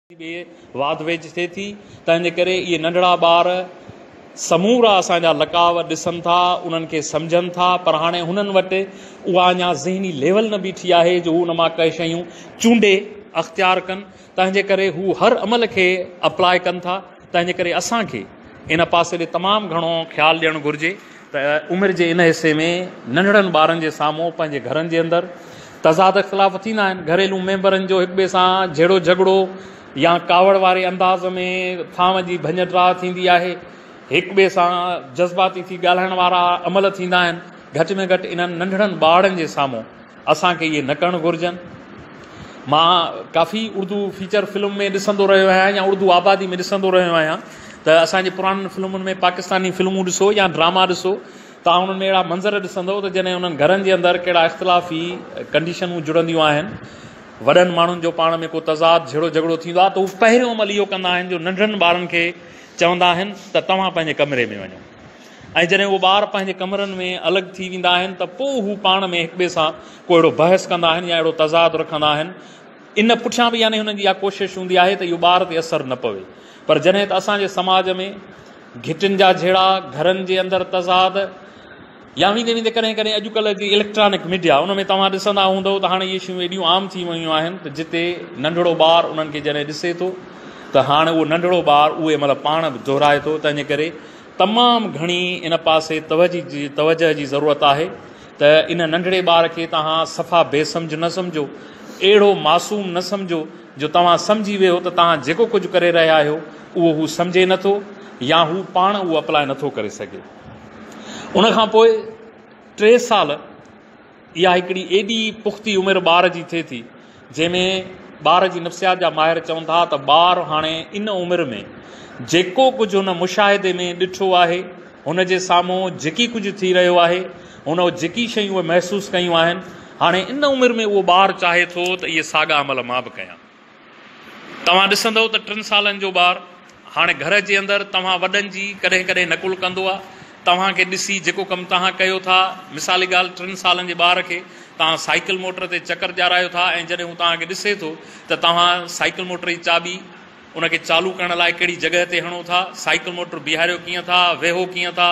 वाद वेच थिए थी तंहिंजे करे इहे नंढड़ा ॿार समूरा असांजा लकाव ॾिसनि था, उन्हनि खे सम्झनि था, पर हाणे हुननि वटि उहा अञा ज़हनी लेवल न बीठी आहे जो उन मां काई शयूं चूंडे अख़्तियार कनि। तंहिंजे करे हू हर अमल खे अप्लाए कनि था। तंहिंजे करे असांखे इन पासे ॾे तमामु घणो ख़्यालु ॾियणु घुरिजे त उमिरि जे इन हिसे में नंढड़नि ॿारनि जे साम्हूं पंहिंजे घरनि जे अंदरि तज़ाद इख़्तिलाफ़ थींदा आहिनि। घरेलू मेंबरनि जो हिक ॿिए सां जहिड़ो झगड़ो या कावड़ वारे अंदाज़ में थांव जी भञटरा थींदी आहे, हिक ॿिए सां जज़्बाती थी ॻाल्हाइण वारा अमल थींदा आहिनि। घटि में घटि इन्हनि नंढड़नि ॿारनि जे साम्हूं असांखे इहे न करणु घुरिजनि। मां काफ़ी उर्दू फीचर फिल्म में ॾिसंदो रहियो आहियां या उर्दू आबादी में ॾिसंदो रहियो आहियां त असांजे पुराणनि फिल्मुनि में पाकिस्तानी फिल्मूं ॾिसो या ड्रामा ॾिसो, तव्हां उन्हनि में अहिड़ा मंज़र ॾिसंदव त जॾहिं उन्हनि घरनि जे अंदरि कहिड़ा इख़्तिलाफ़ी कंडीशनूं जुड़ंदियूं आहिनि, वॾनि माण्हुनि जो पाण में को तज़ाद झेड़ो झगड़ो थींदो आहे त उहे पहिरियों अमल इहो कंदा आहिनि जो नंढड़नि ॿारनि खे चवंदा आहिनि त तव्हां पंहिंजे कमरे में वञो, ऐं जॾहिं उहे ॿार पंहिंजे कमरनि में अलॻि थी वेंदा आहिनि त पोइ हू पाण में हिक ॿिए सां को अहिड़ो बहस कंदा आहिनि या अहिड़ो तज़ाद रखंदा आहिनि। इन पुठियां बि यानी हुननि जी इहा कोशिशि हूंदी आहे त इहो ॿार ते असरु न पवे। पर जॾहिं त असांजे समाज में घिटियुनि जा झेड़ा, घरनि जे अंदरि तज़ाद, या वेंदे वेंदे कॾहिं कॾहिं अॼुकल्ह जी इलेक्ट्रॉनिक मीडिया उन में तव्हां ॾिसंदा हूंदव त हाणे इहे शयूं एॾियूं आम थी वियूं आहिनि त जिते नंढड़ो ॿारु उन्हनि खे जॾहिं ॾिसे थो त हाणे उहो नंढड़ो ॿारु उहे मतिलबु पाण बि दोहिराए थो। तंहिंजे करे तमामु घणी इन पासे तवजह जी ज़रूरत आहे त इन नंढड़े ॿार खे तव्हां सफ़ा बेसम्झ न सम्झो, अहिड़ो मासूम न सम्झो जो तव्हां सम्झी वियो त तव्हां जेको कुझु करे रहिया आहियो उहो हू सम्झे नथो या हू पाण उहो अप्लाए नथो करे सघे। उनखां पोइ 3 साल इहा हिकिड़ी एॾी पुख़्ती उमिरि ॿार जी थिए थी जंहिंमें ॿार जी नफ़्सियात जा माहिर चवनि था त ॿारु हाणे इन उमिरि में जेको कुझु हुन मुशाहिदे में ॾिठो आहे, हुन जे साम्हूं जेकी कुझु थी रहियो आहे, हुन जेकी शयूं उहे महसूसु कयूं आहिनि, हाणे इन उमिरि में उहो ॿारु चाहे थो त इहे साॻा अमल मां बि कयां। तव्हां ॾिसंदव त 3 सालनि जो ॿारु हाणे घर जे अंदरि तव्हां वॾनि जी कॾहिं कॾहिं नकुल कंदो आहे, तव्हांखे ॾिसी जेको कमु तव्हां कयो था, मिसाली ॻाल्हि 3 सालनि जे ॿार खे तव्हां साइकिल मोटर ते चकर ॾियारायो था ऐं जॾहिं हू तव्हांखे ॾिसे थो त तव्हां साइकिल मोटर जी चाबी उनखे चालू करण लाइ कहिड़ी जॻह ते हणो था, साइकिल मोटर बीहारियो कीअं था, वेहो कीअं था,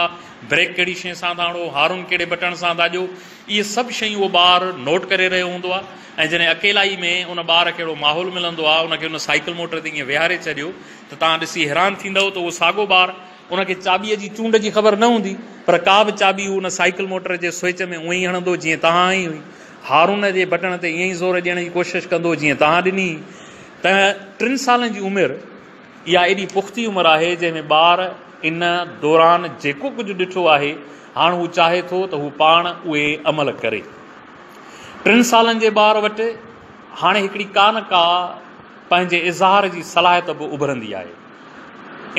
ब्रेक कहिड़ी शइ सां था हणो, हारून कहिड़े बटण सां था ॾियो, इहे सभु शयूं उहो ॿारु नोट करे रहियो हूंदो आहे। ऐं जॾहिं अकेलाई में उन ॿार खे अहिड़ो माहौल मिलंदो आहे, उनखे उन साइकिल मोटर ते ईअं विहारे छॾियो त तव्हां ॾिसी हैरान थींदव त उहो साॻियो ॿारु उनखे चाबीअ जी चूंड जी ख़बर न हूंदी, पर का बि चाबी उन साइकिल मोटर जे स्विच में उअं ई हणंदो जीअं तव्हां ई हुई, हारून जे बटण ते ईअं ई ज़ोर ॾियण जी कोशिशि कंदो जीअं तव्हां ॾिनी। त 3 सालनि जी उमिरि इहा एॾी पुख़्ती उमिरि आहे जंहिंमें ॿार इन दौरान जेको कुझु ॾिठो आहे हाणे हू चाहे थो त हू पाण उहे अमल करे। 3 सालनि जे ॿार वटि हाणे हिकिड़ी का न का पंहिंजे इज़हार जी सलाहियत बि उभरंदी आहे।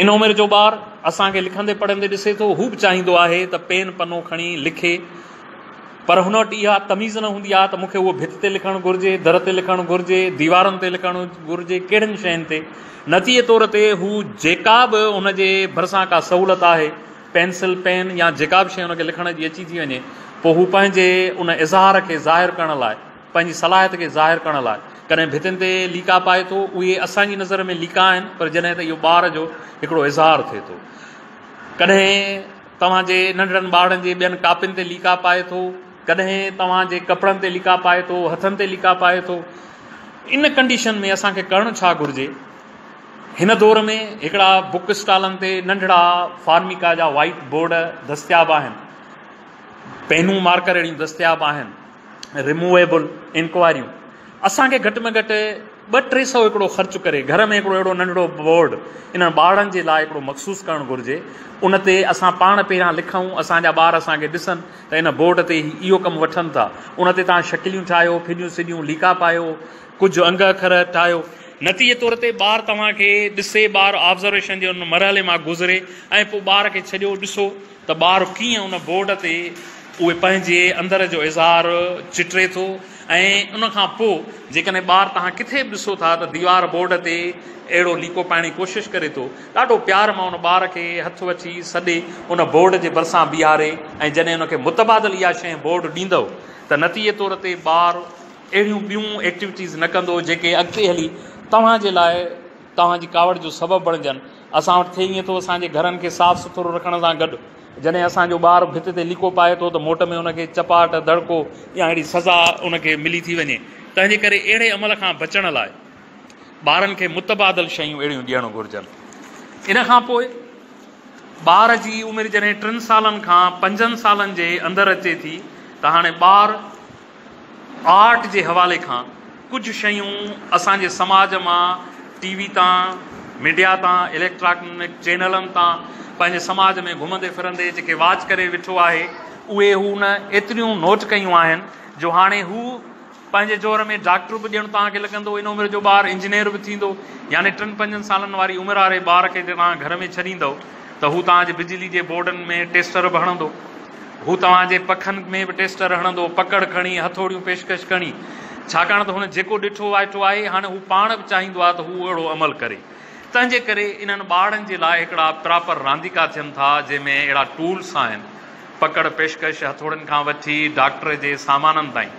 इन उमिरि जो ॿारु असांखे लिखंदे पढ़ंदे ॾिसे थो, हू बि चाहींदो आहे त पेन पनो खणी लिखे, पर हुन वटि इहा तमीज़ न हूंदी आहे त मूंखे उहो भित ते लिखणु घुरिजे, दर ते लिखणु घुरिजे, दीवारुनि ते लिखणु घुरिजे, कहिड़ियुनि शयुनि ते। नतीजे तौर ते हू जेका बि हुनजे भरिसां का सहूलियत आहे, पेंसिल पेन या जेका बि शइ हुनखे लिखण जी अची थी वञे, पोइ हू पंहिंजे उन इज़हार खे ज़ाहिर करण लाइ, पंहिंजी सलाहियत खे ज़ाहिर करण लाइ कॾहिं भितियुनि ते लीका पाए थो। उहे असांजी नज़र में लीका आहिनि, पर जॾहिं त इहो ॿार जो हिकिड़ो इज़हार थिए थो। कॾहिं तव्हांजे नंढड़नि ॿारनि जे ॿियनि कापियुनि ते लीका पाए थो, कॾहिं तव्हांजे कपिड़नि ते लीका पाए थो, हथनि ते लीका पाए थो। इन कंडीशन में असांखे करणु छा घुरिजे? हिन दौर में हिकिड़ा बुक स्टॉलनि ते नंढड़ा फार्मिका जा वाइट बोर्ड दस्तियाबु आहिनि, पेनूं मार्कर अहिड़ियूं दस्तियाबु आहिनि, रिमूवेबल इंक्वायरियूं। असांखे घटि में घटि 200-300 हिकिड़ो ख़र्चु करे घर में हिकिड़ो अहिड़ो नंढड़ो बोर्ड इन्हनि ॿारनि जे लाइ हिकिड़ो मख़सूसु करणु घुरिजे। उन ते असां पाण पहिरियां लिखूं, असांजा ॿार असांखे ॾिसनि त इन बोर्ड ते इहो कमु वठनि था। उन ते तव्हां शकिलियूं ठाहियो, फिॾियूं सिॾियूं लीका पायो, कुझु अंग अखर ठाहियो। नतीजे तौर ते ॿारु तव्हांखे ॾिसे, ॿारु ऑब्ज़र्वेशन जे उन मरहले मां गुज़रे ऐं पोइ ॿार खे छॾियो, ॾिसो त ॿारु कीअं उन बोर्ड ते उहे पंहिंजे अंदर जो इज़हार चिटरे थो। ऐं उनखां पोइ जेकॾहिं ॿारु तव्हां किथे बि ॾिसो था त दीवार बोर्ड ते अहिड़ो लीको पाइण जी कोशिशि करे थो, ॾाढो प्यार मां उन ॿार खे हथु वठी सॾे उन बोर्ड जे भरिसां बीहारे ऐं जॾहिं उनखे मुतबादिल इहा शइ बोर्ड ॾींदव त नतीजे तौर ते ॿारु अहिड़ियूं ॿियूं एक्टिविटीज़ न कंदो जेके अॻिते हली तव्हांजे लाइ तव्हांजी कावड़ जो सबबु बणिजनि। असां वटि थिए ईअं थो असांजे घरनि खे साफ़ु सुथिरो रखण सां गॾु जॾहिं असांजो ॿारु भित ते लिको पाए थो त मोट में हुनखे चपाट दड़को या अहिड़ी सज़ा उनखे मिली थी वञे। तंहिंजे करे अहिड़े अमल खां बचण लाइ ॿारनि खे मुतबादिल शयूं अहिड़ियूं ॾियणु घुरिजनि। इन खां पोइ ॿार जी उमिरि जॾहिं 3 सालनि खां 5 सालनि जे अंदरि अचे थी त हाणे ॿारु आर्ट जे हवाले खां कुझु शयूं असांजे समाज मां टीवी तां मीडिया तां इलेक्ट्रॉनिक चैनलनि तां पंहिंजे समाज में घुमंदे फिरंदे जेके वाच करे वेठो आहे उहे हू न एतिरियूं नोट कयूं आहिनि जो हाणे हू पंहिंजे जोर में डॉक्टर बि ॼण तव्हांखे लॻंदो इन उमिरि जो ॿारु इंजीनियर बि थींदो। यानी 3-5 सालनि वारी उमिरि वारे ॿार खे तव्हां घर में छॾींदव त हू तव्हांजे बिजली जे बोर्डनि में टेस्टर बि हणंदो, हू तव्हांजे पखनि में बि टेस्टर हणंदो, पकड़ खणी हथोड़ियूं पेशकश खणी, छाकाणि त हुन जेको ॾिठो वाइठो आहे हाणे हू पाण बि चाहींदो आहे त हू अहिड़ो अमल करे। तंहिंजे करे इन्हनि ॿारनि जे लाइ हिकिड़ा प्रॉपर रांदीका थियनि था जंहिंमें अहिड़ा टूल्स आहिनि, पकड़ पेशकश हथोड़नि खां वठी डॉक्टर जे सामाननि ताईं।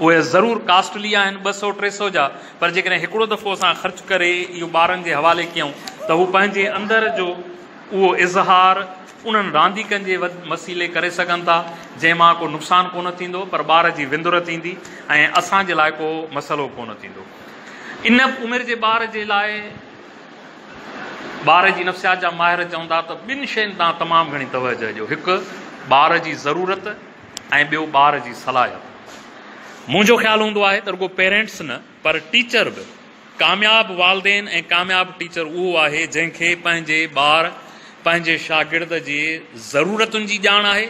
उहे ज़रूरु कास्टली आहिनि 200-300 जा, पर जेकॾहिं हिकिड़ो दफ़ो असां ख़र्च करे इहो ॿारनि जे हवाले कयूं त हू पंहिंजे अंदरि जो उहो इज़हार उन्हनि रांदीकनि जे वसीले करे सघनि था जंहिंमां को नुक़सानु कोन थींदो पर ॿार जी विंदुर थींदी ऐं असांजे लाइ को मसइलो कोन थींदो। इन उमिरि जे ॿार जे लाइ ॿार जी नफ़्सियात जा माहिर चवंदा त 2 शयुनि तां तमामु घणी तवजो ॾियो, हिकु ॿार जी ज़रूरत ऐं ॿियो ॿार जी सलाहियत। मुंहिंजो ख़्यालु हूंदो आहे त रुगो पेरेंट्स न पर टीचर बि कामयाबु वालदेन ऐं कामयाबु टीचर उहो आहे जंहिंखे पंहिंजे ॿार पंहिंजे शागिर्द जी ज़रूरतुनि जी ॼाण आहे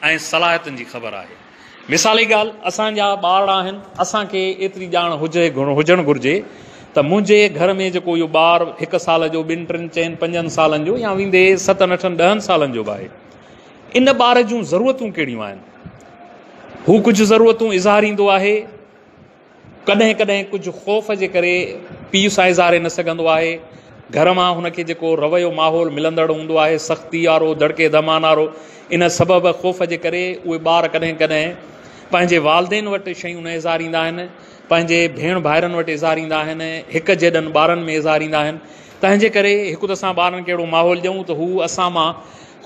ऐं सलाहियतुनि जी ख़बर आहे। मिसाली ॻाल्हि, असांजा ॿार आहिनि, असांखे एतिरी ॼाण हुजणु घुरिजे त मुंहिंजे घर में जेको इहो ॿारु 1 साल जो 2-3-4-5 सालनि जो या वेंदे 7-8-10 सालनि जो बि आहे, इन ॿार जूं ज़रूरतूं कहिड़ियूं आहिनि। हू कुझु ज़रूरतूं इज़हारींदो आहे, कॾहिं कॾहिं कुझु ख़ौफ़ जे करे पीउ सां इज़हारे न सघंदो आहे, घर मां हुनखे जेको रवैयो माहौल मिलंदड़ हूंदो आहे सख़्ती वारो दड़के दमान वारो, इन सबबु ख़ौफ़ जे करे उहे ॿार कॾहिं कॾहिं पंहिंजे वालदेन वटि शयूं न इज़हारींदा आहिनि, पंहिंजे भेण भाइरनि वटि इज़हारींदा आहिनि, हिकु जहिड़नि ॿारनि में इज़हारींदा आहिनि। तंहिंजे करे हिकु त असां ॿारनि खे अहिड़ो माहौल ॾियूं त हू असां मां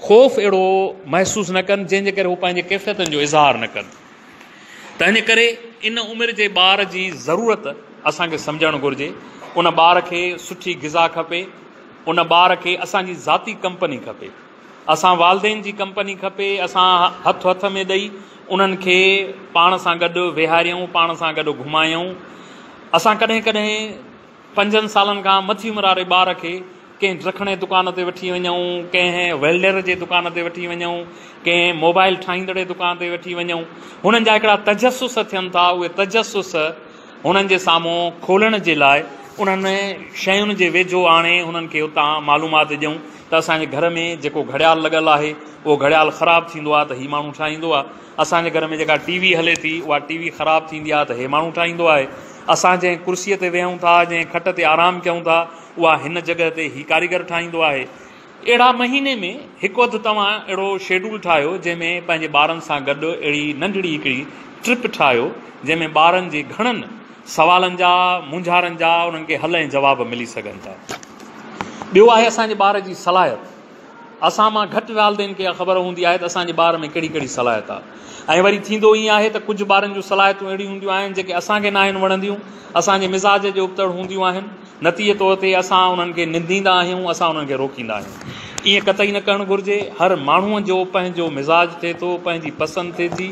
ख़ौफ़ अहिड़ो महसूसु न कनि जंहिंजे करे हू पंहिंजे कैफ़ियतुनि जो इज़हार न कनि। तंहिंजे करे इन उमिरि जे ॿार जी ज़रूरत असांखे सम्झणु घुरिजे। उन ॿार खे सुठी ग़िज़ा खपे, उन ॿार खे असांजी ज़ाती कंपनी खपे, असां वालदेन जी कंपनी खपे, असां हथ में ॾेई उन्हनि खे पाण सां गॾु विहारियूं, पाण सां गॾु घुमायूं। असां कॾहिं कॾहिं 5 सालनि खां मथी उमिरि वारे ॿार खे कंहिं रखण जे दुकान ते वठी वञूं, कंहिं वेल्डर जे दुकान ते वठी वञूं, कंहिं मोबाइल ठाहींदड़ जे दुकान ते वठी वञूं, हुननि जा हिकिड़ा तजसुस थियनि था। उहे तजसुस हुननि जे साम्हूं खोलण जे लाइ उन्हनि शयुनि जे वेझो आणे हुननि खे उतां मालूमात ॾियूं त असांजे घर में जेको घड़ियाल लॻल आहे उहो घड़ियाल ख़राबु थींदो आहे त हीउ माण्हू ठाहींदो आहे, असांजे घर में जेका टीवी हले थी उहा टीवी ख़राबु थींदी आहे त हे माण्हू ठाहींदो आहे, असां जंहिं कुर्सीअ ते वेहूं था, जंहिं खट ते आराम कयूं था, उहा हिन जॻह ते हीउ कारीगर ठाहींदो आहे। अहिड़ा महीने में हिकु अधु तव्हां अहिड़ो शेड्यूल ठाहियो जंहिंमें पंहिंजे ॿारनि सां गॾु अहिड़ी नंढड़ी हिकिड़ी ट्रिप ठाहियो जंहिंमें ॿारनि जे घणनि सवालनि जा मुंझारनि जा उन्हनि खे हल ऐं जवाब मिली सघनि था। ॿियो आहे असांजे ॿार जी सलाहियत। असां मां घटि वालदेन खे ख़बर हूंदी आहे त असांजे ॿार में कहिड़ी कहिड़ी सलाहियत आहे। ऐं वरी थींदो ईअं आहे त कुझु ॿारनि जूं सलाहियतूं अहिड़ियूं हूंदियूं आहिनि जेके असांखे न आहिनि वणंदियूं, असांजे मिज़ाज जे उबतड़ हूंदियूं आहिनि, नतीजे तौर ते असां उन्हनि खे निंदींदा आहियूं, असां उन्हनि खे रोकींदा आहियूं। ईअं कतई न करणु घुरिजे। हर माण्हूअ जो पंहिंजो मिज़ाज थिए थो, पंहिंजी पसंदि थिए थी,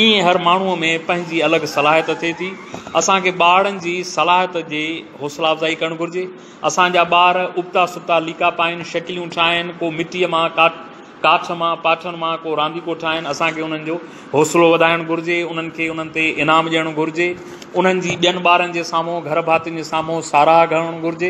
ईअं हर माण्हूअ में पंहिंजी अलॻि सलाहियत थिए थी। असांखे ॿारनि जी सलाहियत जी हौसला अफ़ज़ाई करणु घुरिजे। असांजा ॿार उबता सुता लीका पाइनि, शकिलियूं ठाहिनि, को मिटीअ मां काठ मां पाठनि मां को रांदीको ठाहिनि, असांखे उन्हनि जो हौसलो वधाइणु घुरिजे, उन्हनि खे उन्हनि ते इनाम ॾियणु घुरिजे, उन्हनि जी ॿियनि ॿारनि जे साम्हूं घर भातियुनि जे साम्हूं साराह करणु घुरिजे,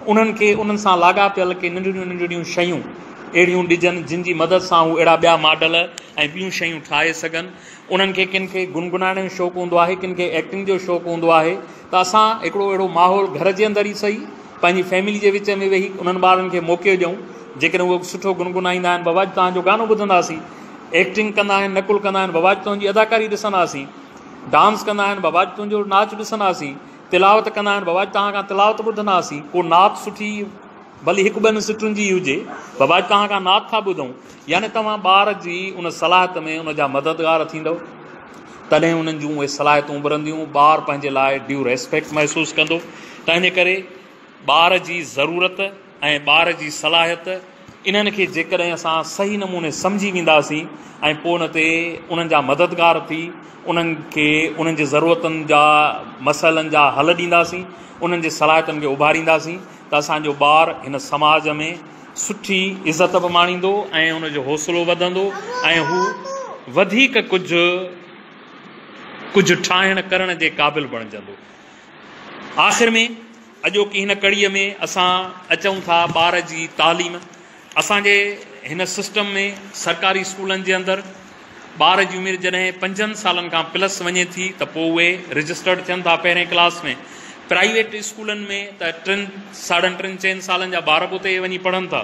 उन्हनि खे उन्हनि सां लाॻापियल के नंढड़ियूं नंढड़ियूं शयूं अहिड़ियूं ॾिजनि जिन जी मदद सां हू अहिड़ा ॿिया मॉडल ऐं ॿियूं शयूं ठाहे सघनि। उन्हनि खे किन खे गुनगुनाइण जो शौक़ु हूंदो आहे, किन खे एक्टिंग जो शौक़ु हूंदो आहे, त असां हिकिड़ो अहिड़ो माहौल घर जे अंदरि ई सही पंहिंजी फैमिली जे विच में वेही उन्हनि ॿारनि खे मौक़ो ॾियूं जेकॾहिं उहे सुठो गुनगुनाईंदा आहिनि, बाबा तव्हांजो गानो ॿुधंदासीं, एक्टिंग कंदा आहिनि, नकुल कंदा आहिनि, बाबा तुंहिंजी अदाकारी ॾिसंदासीं, डांस कंदा आहिनि, बाबा तुंहिंजो नाच ॾिसंदासीं, तिलावत कंदा आहिनि, बाबा तव्हां खां तिलावत ॿुधंदा हुआसीं, को नात सुठी भली हिकु ॿिनि सिटुनि जी हुजे, बाबा तव्हां खां नात था ॿुधूं, यानी तव्हां ॿार जी उन सलाहियत में उन जा मददगार थींदव, तॾहिं उन्हनि जूं उहे सलाहियतूं उभरंदियूं, ॿारु पंहिंजे लाइ ड्यू रेस्पेक्ट महसूसु कंदो। तंहिंजे करे ॿार जी ज़रूरत ऐं ॿार जी सलाहियत इन्हनि खे जेकॾहिं असां सही नमूने सम्झी वेंदासीं ऐं पोइ उन ते उन्हनि जा मददगार थी उन्हनि खे उन्हनि जी ज़रूरतुनि जा मसइलनि जा हल ॾींदासीं, उन्हनि जे सलाहियतुनि खे उभारींदासीं, त असांजो ॿारु हिन समाज में सुठी इज़त बि माणींदो ऐं उनजो हौसलो वधंदो ऐं हू वधीक कुझु ठाहिण करण जे क़ाबिल बणिजंदो। आख़िर में अॼोकी हिन कड़ीअ में असां अचूं था ॿार जी तालीम। असांजे हिन सिस्टम में सरकारी स्कूलनि जे अंदरि ॿार जी उमिरि जॾहिं 5 सालनि खां प्लस वञे थी त पोइ उहे रजिस्टर्ड थियनि था पहिरें क्लास में। प्राइवेट स्कूलनि में त 3, 3.5, 4 सालनि जा ॿार बि उते वञी पढ़नि था।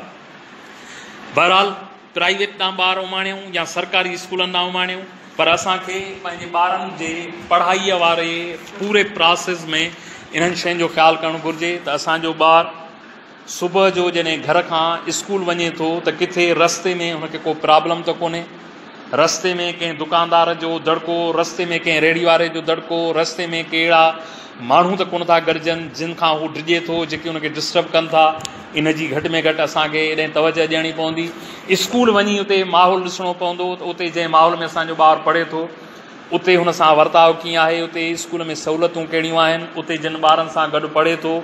बहरहाल प्राइवेट ॾांहुं ॿार उमाणियूं या सरकारी स्कूलनि ॾांहुं उमाणियूं, पर असांखे पंहिंजे ॿारनि जे पढ़ाईअ वारे पूरे प्रोसेस में इन्हनि शयुनि जो ख़्यालु करणु घुरिजे त असांजो ॿारु सुबुह जो जॾहिं घर खां स्कूल वञे थो त किथे रस्ते में हुनखे को प्रॉब्लम त कोन्हे, रस्ते में कंहिं दुकानदार जो दड़को, रस्ते में कंहिं रेड़ी वारे जो दड़को, रस्ते में कहिड़ा माण्हू त कोन था गॾिजनि जिन खां हू डिॼे थो, जेके हुनखे डिस्टर्ब कनि था। इन जी घटि में घटि असांखे एॾे तवजह ॾियणी पवंदी। स्कूल वञी उते माहौल ॾिसणो पवंदो त उते जंहिं माहौल में असांजो ॿारु पढ़े थो उते हुन सां वर्ताव कीअं आहे, उते स्कूल में सहूलियतूं कहिड़ियूं आहिनि, उते जिन ॿारनि सां गॾु पढ़े थो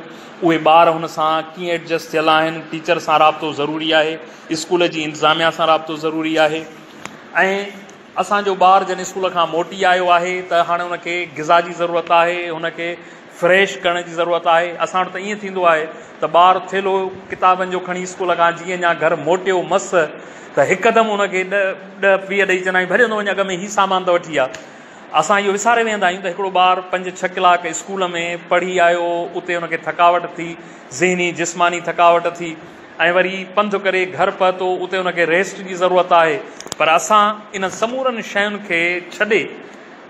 उहे ॿार हुन सां कीअं एडजस्ट थियल आहिनि। टीचर सां राब्तो ज़रूरी आहे, स्कूल जी इंतिज़ामिया सां राब्तो ज़रूरी आहे। ऐं असांजो ॿारु जॾहिं स्कूल खां मोटी आयो आहे त हाणे हुनखे ग़िज़ा जी ज़रूरत आहे, हुनखे फ्रेश करण जी ज़रूरत आहे। असां वटि त ईअं थींदो आहे त ॿारु थेलो किताबनि जो खणी स्कूल खां जीअं अञा घर मोटियो मस त हिकदमि हुनखे 10-20 ॾेई चवंदा आहियूं, भले वञ अॻ में हीउ सामान त वठी आहे। असां इहो विसारे वेंदा आहियूं त हिकिड़ो ॿारु 5-6 कलाक स्कूल में पढ़ी आयो, उते हुनखे थकावट थी, ज़हनी जिस्मानी थकावट थी, ऐं वरी पंधु करे घर पहुतो, उते हुनखे रेस्ट जी ज़रूरत आहे। पर असां इन समूरनि शयुनि खे छॾे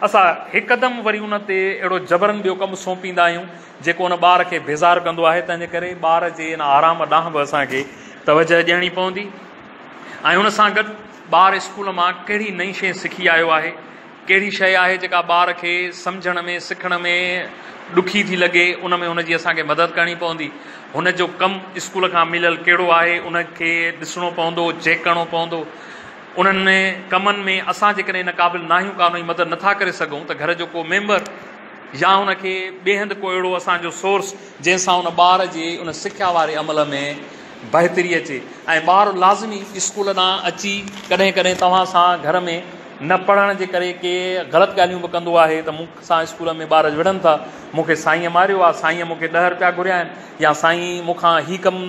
असां हिकदमि वरी उन ते अहिड़ो जबरन ॿियो कमु सौंपींदा आहियूं जेको उन ॿार खे बेज़ार कंदो आहे। तंहिंजे करे ॿार जे इन आराम ॾांहुं बि असांखे तवजह ॾियणी पवंदी। ऐं हुन सां गॾु ॿारु स्कूल मां कहिड़ी नई शइ सिखी आयो आहे, कहिड़ी शइ आहे जेका ॿार खे सम्झण में सिखण में ॾुखी थी लॻे, उन में हुनजी असांखे मदद करणी पवंदी। हुनजो कमु स्कूल खां मिलियल कहिड़ो आहे उनखे ॾिसणो पवंदो, चेक करिणो पवंदो। उन्हनि कमनि में असां जेकॾहिं इन क़ाबिल न आहियूं, का हुनजी मदद नथा करे सघूं, त घर जो को मेंबर या हुनखे ॿिए हंधि को अहिड़ो असांजो सोर्स जंहिंसां उन ॿार जे उन सिख्या वारे अमल में बहितरी अचे। ऐं ॿारु लाज़मी स्कूल ॾांहुं अची कॾहिं कॾहिं तव्हां सां घर में न पढ़ण जे करे के ग़लति ॻाल्हियूं बि कंदो आहे त मूंसां स्कूल में ॿार विढ़नि था, मूंखे साईं मारियो आहे, साईं मूंखे 10 रुपया घुरिया आहिनि, या साईं मूंखां हीउ कमु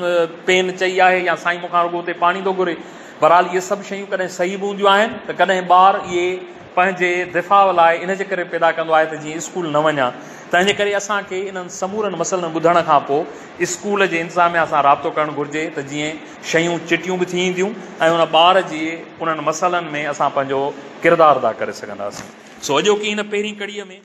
पेन चई आहे, या साईं मूंखां रुॻो उते पाणी थो घुरे। बहरहाल इहे सभु शयूं कॾहिं सही बि हूंदियूं आहिनि त कॾहिं ॿारु इहे पंहिंजे दिफ़ा लाइ इन जे करे पैदा कंदो आहे त जीअं स्कूल न वञा। तंहिंजे करे असांखे इन्हनि समूरनि मसइलनि ॿुधण खां पोइ स्कूल जे इंतिज़ामिया सां राब्तो करणु घुरिजे त जीअं शयूं चिटियूं बि थी ईंदियूं ऐं उन ॿार जे उन्हनि मसइलनि में असां पंहिंजो किरदारु अदा करे सघंदासीं। सो अॼोकी हिन पहिरीं कड़ीअ में